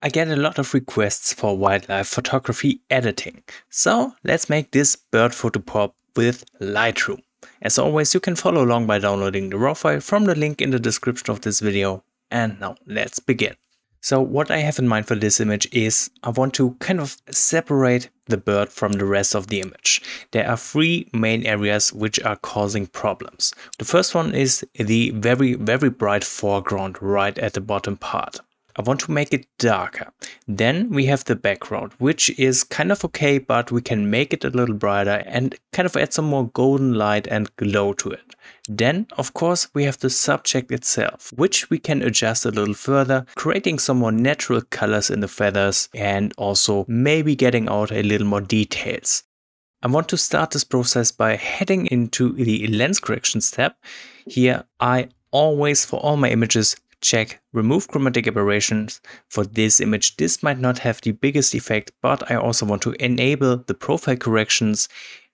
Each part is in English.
I get a lot of requests for wildlife photography editing, so let's make this bird photo pop with Lightroom. As always, you can follow along by downloading the raw file from the link in the description of this video. And now let's begin. So what I have in mind for this image is I want to kind of separate the bird from the rest of the image. There are three main areas which are causing problems. The first one is the very bright foreground right at the bottom part. I want to make it darker. Then we have the background, which is kind of okay, but we can make it a little brighter and kind of add some more golden light and glow to it. Then, of course, we have the subject itself, which we can adjust a little further, creating some more natural colors in the feathers and also maybe getting out a little more details. I want to start this process by heading into the lens corrections tab. Here, I always, for all my images, check remove chromatic aberrations. For this image, this might not have the biggest effect, but I also want to enable the profile corrections,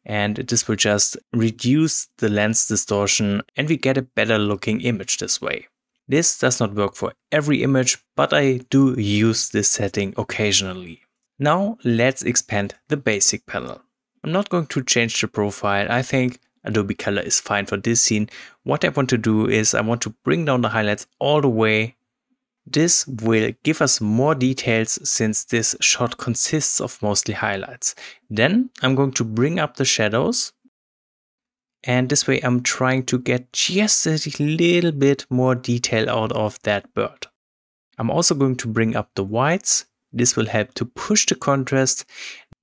and this will just reduce the lens distortion and we get a better looking image this way. This does not work for every image, but I do use this setting occasionally. Now let's expand the basic panel. I'm not going to change the profile. I think Adobe Color is fine for this scene. What I want to do is I want to bring down the highlights all the way. This will give us more details since this shot consists of mostly highlights. Then I'm going to bring up the shadows. And this way I'm trying to get just a little bit more detail out of that bird. I'm also going to bring up the whites. This will help to push the contrast.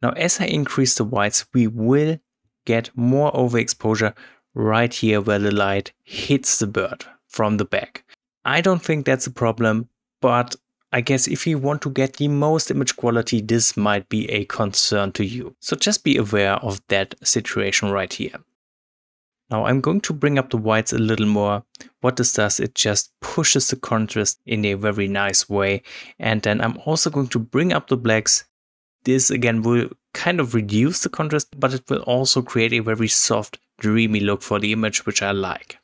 Now as I increase the whites, we will get more overexposure right here where the light hits the bird from the back. I don't think that's a problem, but I guess if you want to get the most image quality, this might be a concern to you. So just be aware of that situation right here. Now I'm going to bring up the whites a little more. What this does, it just pushes the contrast in a very nice way. And then I'm also going to bring up the blacks. This again will kind of reduce the contrast, but it will also create a very soft, dreamy look for the image, which I like.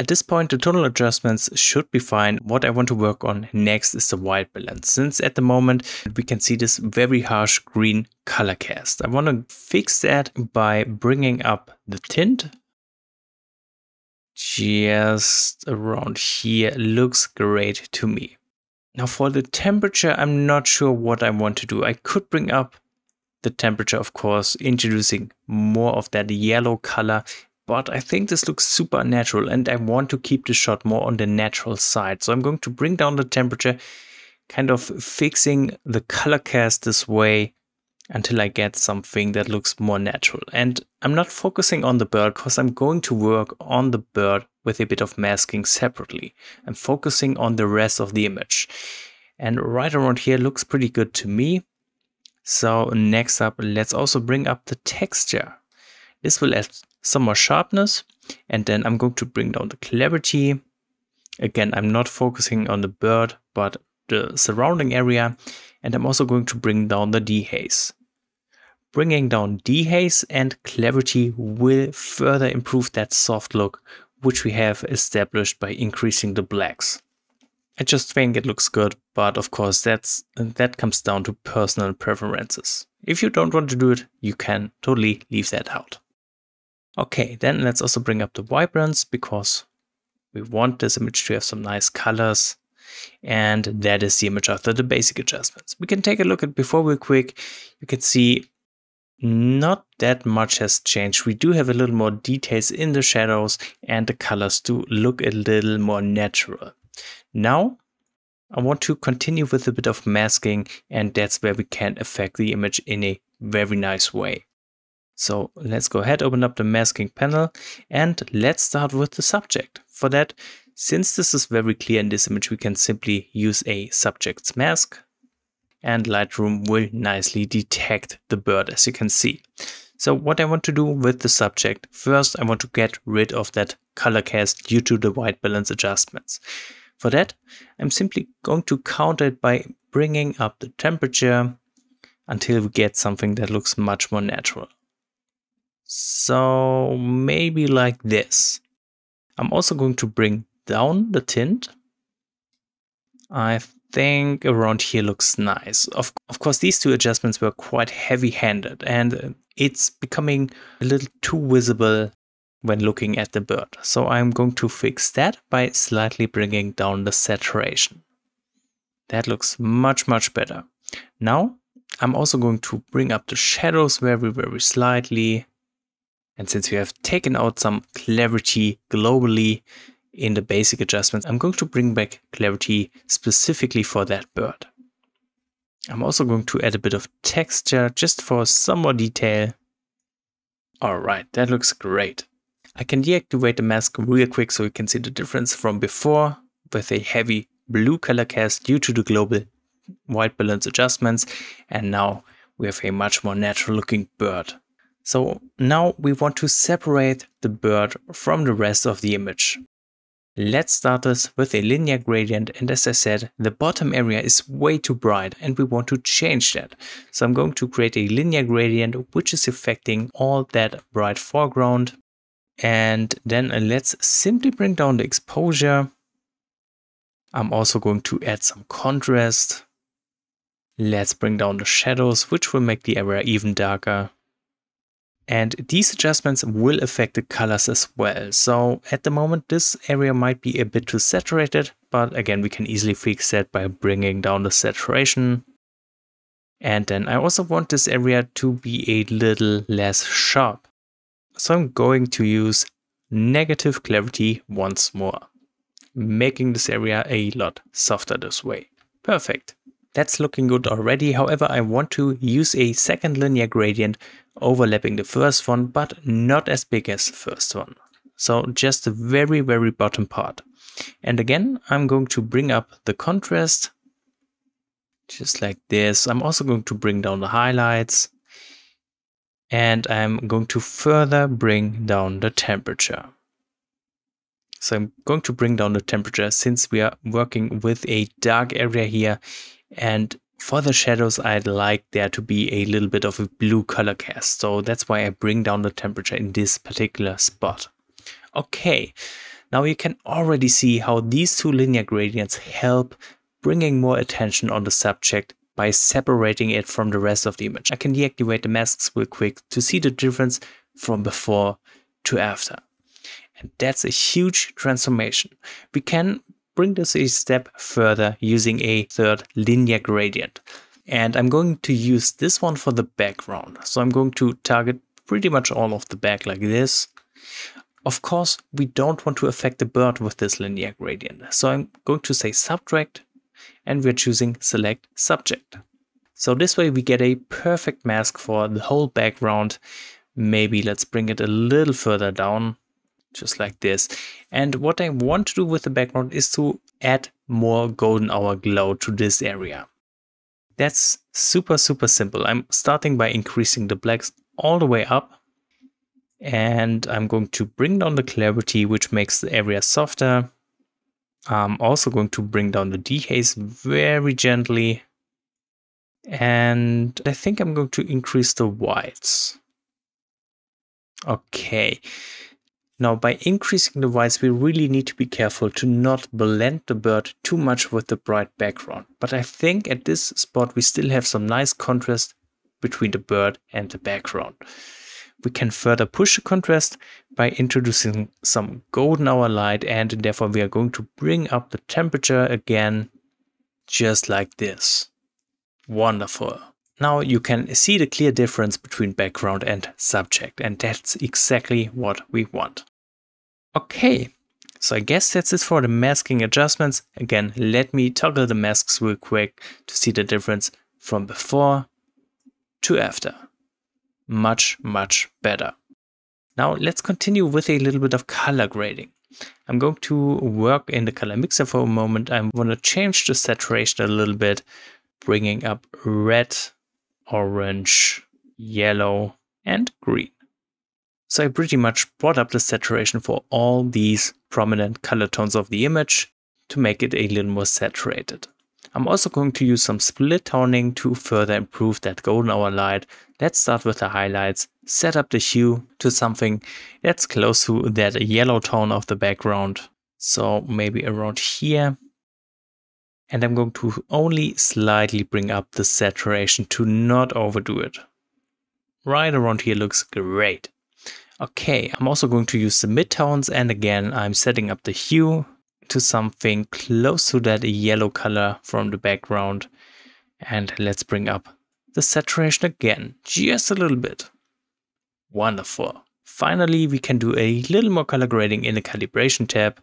At this point, the tonal adjustments should be fine. What I want to work on next is the white balance, since at the moment we can see this very harsh green color cast. I want to fix that by bringing up the tint. Just around here, looks great to me. Now for the temperature, I'm not sure what I want to do. I could bring up the temperature, of course, introducing more of that yellow color, but I think this looks super natural and I want to keep the shot more on the natural side. So I'm going to bring down the temperature, kind of fixing the color cast this way until I get something that looks more natural. And I'm not focusing on the bird because I'm going to work on the bird with a bit of masking separately. I'm focusing on the rest of the image. And right around here looks pretty good to me. So next up, let's also bring up the texture. This will add some more sharpness. And then I'm going to bring down the clarity. Again, I'm not focusing on the bird, but the surrounding area. And I'm also going to bring down the dehaze. Bringing down dehaze and clarity will further improve that soft look, which we have established by increasing the blacks. I just think it looks good, but of course that comes down to personal preferences. If you don't want to do it, you can totally leave that out. Okay, then let's also bring up the vibrance because we want this image to have some nice colors. And that is the image after the basic adjustments. We can take a look at before real quick. You can see not that much has changed. We do have a little more details in the shadows and the colors do look a little more natural. Now I want to continue with a bit of masking, and that's where we can affect the image in a very nice way. So let's go ahead, open up the masking panel, and let's start with the subject. For that, since this is very clear in this image, we can simply use a subject's mask, and Lightroom will nicely detect the bird, as you can see. So what I want to do with the subject, first I want to get rid of that color cast due to the white balance adjustments. For that, I'm simply going to counter it by bringing up the temperature until we get something that looks much more natural. So maybe like this. I'm also going to bring down the tint. I think around here looks nice. Of course, these two adjustments were quite heavy-handed and it's becoming a little too visible when looking at the bird. So I'm going to fix that by slightly bringing down the saturation. That looks much, much better. Now I'm also going to bring up the shadows very, very slightly. And since we have taken out some clarity globally in the basic adjustments, I'm going to bring back clarity specifically for that bird. I'm also going to add a bit of texture just for some more detail. Alright, that looks great. I can deactivate the mask real quick so you can see the difference from before with a heavy blue color cast due to the global white balance adjustments, and now we have a much more natural looking bird. So now we want to separate the bird from the rest of the image. Let's start this with a linear gradient, and as I said, the bottom area is way too bright and we want to change that. So I'm going to create a linear gradient which is affecting all that bright foreground. And then let's simply bring down the exposure. I'm also going to add some contrast. Let's bring down the shadows, which will make the area even darker. And these adjustments will affect the colors as well. So at the moment, this area might be a bit too saturated, but again, we can easily fix that by bringing down the saturation. And then I also want this area to be a little less sharp. So I'm going to use negative clarity once more, making this area a lot softer this way. Perfect. That's looking good already. However, I want to use a second linear gradient overlapping the first one, but not as big as the first one. So just the very, very bottom part. And again, I'm going to bring up the contrast, just like this. I'm also going to bring down the highlights. And I'm going to further bring down the temperature. So I'm going to bring down the temperature since we are working with a dark area here. And for the shadows, I'd like there to be a little bit of a blue color cast. So that's why I bring down the temperature in this particular spot. Okay, now you can already see how these two linear gradients help bringing more attention on the subject by separating it from the rest of the image. I can deactivate the masks real quick to see the difference from before to after. And that's a huge transformation. We can bring this a step further using a third linear gradient. And I'm going to use this one for the background. So I'm going to target pretty much all of the back like this. Of course, we don't want to affect the bird with this linear gradient. So I'm going to say subtract, and we're choosing select subject. So this way we get a perfect mask for the whole background. Maybe let's bring it a little further down, just like this. And what I want to do with the background is to add more golden hour glow to this area. That's super, super simple. I'm starting by increasing the blacks all the way up. And I'm going to bring down the clarity, which makes the area softer. I'm also going to bring down the dehaze very gently. And I think I'm going to increase the whites. Okay. Now, by increasing the whites, we really need to be careful to not blend the bird too much with the bright background. But I think at this spot, we still have some nice contrast between the bird and the background. We can further push the contrast by introducing some golden hour light, and therefore we are going to bring up the temperature again, just like this. Wonderful. Now you can see the clear difference between background and subject, and that's exactly what we want. Okay, so I guess that's it for the masking adjustments. Again, let me toggle the masks real quick to see the difference from before to after. Much, much better. Now let's continue with a little bit of color grading. I'm going to work in the color mixer for a moment. I want to change the saturation a little bit, bringing up red, orange, yellow, and green. So I pretty much brought up the saturation for all these prominent color tones of the image to make it a little more saturated. I'm also going to use some split toning to further improve that golden hour light. Let's start with the highlights, set up the hue to something that's close to that yellow tone of the background. So maybe around here. And I'm going to only slightly bring up the saturation to not overdo it. Right around here looks great. Okay, I'm also going to use the midtones, and again I'm setting up the hue to something close to that yellow color from the background. And let's bring up the saturation again, just a little bit. Wonderful. Finally, we can do a little more color grading in the calibration tab.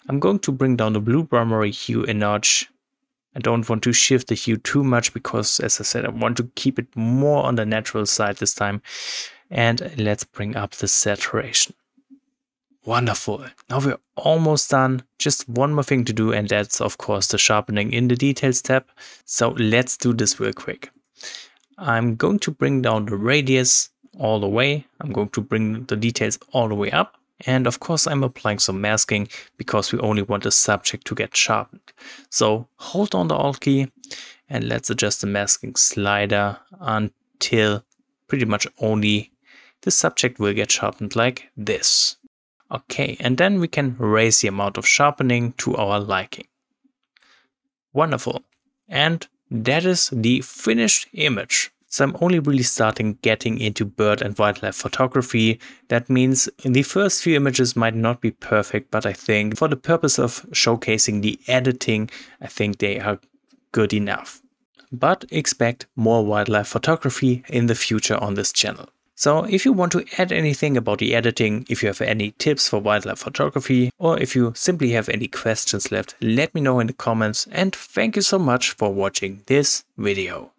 I'm going to bring down the blue primary hue a notch. I don't want to shift the hue too much because, as I said, I want to keep it more on the natural side this time. And let's bring up the saturation. Wonderful. Now we're almost done. Just one more thing to do, and that's of course the sharpening in the details tab. So let's do this real quick. I'm going to bring down the radius all the way. I'm going to bring the details all the way up. And of course I'm applying some masking because we only want the subject to get sharpened. So hold down the Alt key and let's adjust the masking slider until pretty much only the subject will get sharpened like this. Okay, and then we can raise the amount of sharpening to our liking. Wonderful. And that is the finished image. So I'm only really starting getting into bird and wildlife photography. That means the first few images might not be perfect, but I think for the purpose of showcasing the editing, I think they are good enough. But expect more wildlife photography in the future on this channel. So if you want to add anything about the editing, if you have any tips for wildlife photography, or if you simply have any questions left, let me know in the comments, and thank you so much for watching this video.